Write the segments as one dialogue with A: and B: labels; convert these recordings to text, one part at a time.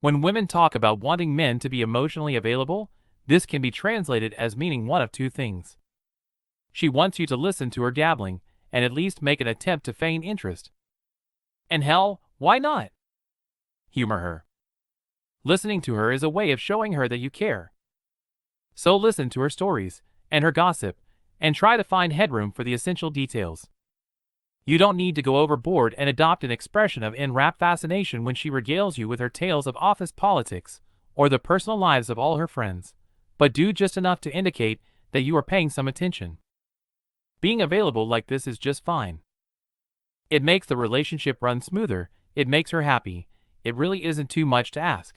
A: When women talk about wanting men to be emotionally available, this can be translated as meaning one of two things. She wants you to listen to her gabbling, and at least make an attempt to feign interest. And hell, why not? Humor her. Listening to her is a way of showing her that you care. So listen to her stories, and her gossip, and try to find headroom for the essential details. You don't need to go overboard and adopt an expression of enwrapt fascination when she regales you with her tales of office politics, or the personal lives of all her friends, but do just enough to indicate that you are paying some attention. Being available like this is just fine. It makes the relationship run smoother, it makes her happy, it really isn't too much to ask.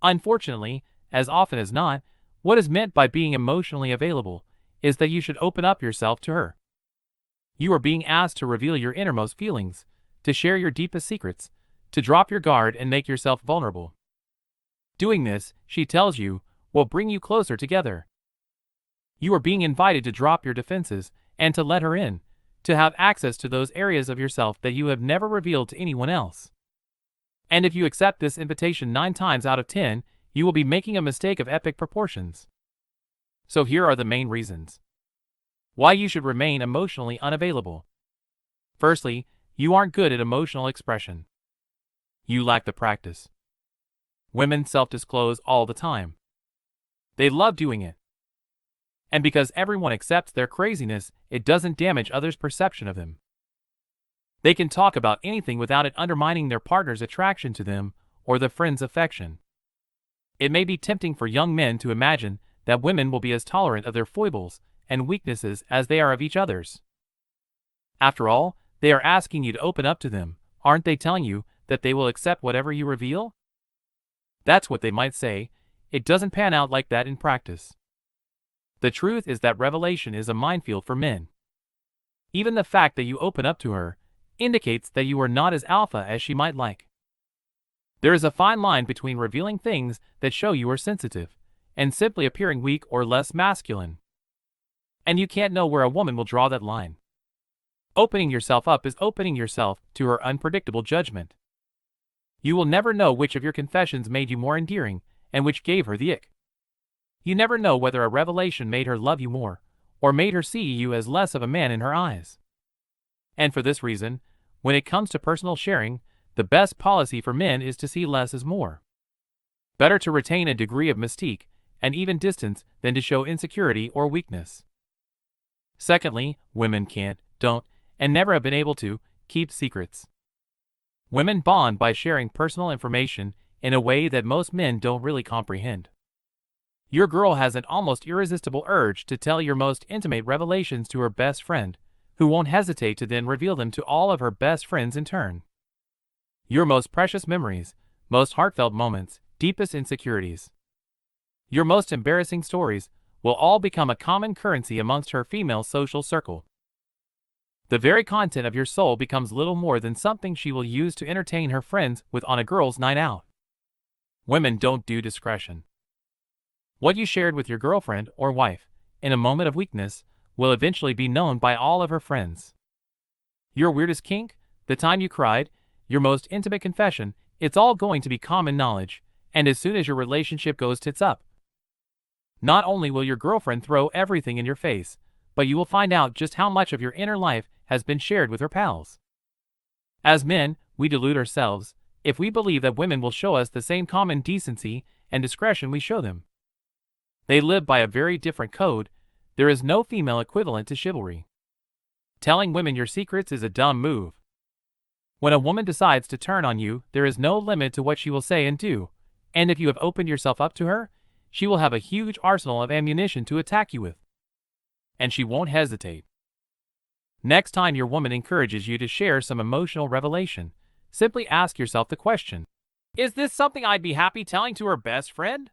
A: Unfortunately, as often as not, what is meant by being emotionally available is that you should open up yourself to her. You are being asked to reveal your innermost feelings, to share your deepest secrets, to drop your guard and make yourself vulnerable. Doing this, she tells you, will bring you closer together. You are being invited to drop your defenses and to let her in, to have access to those areas of yourself that you have never revealed to anyone else. And if you accept this invitation 9 times out of 10, you will be making a mistake of epic proportions. So here are the main reasons why you should remain emotionally unavailable. Firstly, you aren't good at emotional expression. You lack the practice. Women self-disclose all the time. They love doing it. And because everyone accepts their craziness, it doesn't damage others' perception of them. They can talk about anything without it undermining their partner's attraction to them or the friend's affection. It may be tempting for young men to imagine that women will be as tolerant of their foibles and weaknesses as they are of each other's. After all, they are asking you to open up to them, aren't they telling you that they will accept whatever you reveal? That's what they might say. It doesn't pan out like that in practice. The truth is that revelation is a minefield for men. Even the fact that you open up to her indicates that you are not as alpha as she might like. There is a fine line between revealing things that show you are sensitive and simply appearing weak or less masculine. And you can't know where a woman will draw that line. Opening yourself up is opening yourself to her unpredictable judgment. You will never know which of your confessions made you more endearing and which gave her the ick. You never know whether a revelation made her love you more or made her see you as less of a man in her eyes. And for this reason, when it comes to personal sharing, the best policy for men is to see less as more. Better to retain a degree of mystique and even distance than to show insecurity or weakness. Secondly, women can't, don't, and never have been able to, keep secrets. Women bond by sharing personal information in a way that most men don't really comprehend. Your girl has an almost irresistible urge to tell your most intimate revelations to her best friend, who won't hesitate to then reveal them to all of her best friends in turn. Your most precious memories, most heartfelt moments, deepest insecurities. Your most embarrassing stories will all become a common currency amongst her female social circle. The very content of your soul becomes little more than something she will use to entertain her friends with on a girls' night out. Women don't do discretion. What you shared with your girlfriend or wife in a moment of weakness will eventually be known by all of her friends. Your weirdest kink, the time you cried, your most intimate confession, it's all going to be common knowledge, and as soon as your relationship goes tits up, not only will your girlfriend throw everything in your face, but you will find out just how much of your inner life has been shared with her pals. As men, we delude ourselves if we believe that women will show us the same common decency and discretion we show them. They live by a very different code. There is no female equivalent to chivalry. Telling women your secrets is a dumb move. When a woman decides to turn on you, there is no limit to what she will say and do, and if you have opened yourself up to her, she will have a huge arsenal of ammunition to attack you with. And she won't hesitate. Next time your woman encourages you to share some emotional revelation, simply ask yourself the question, is this something I'd be happy telling to her best friend?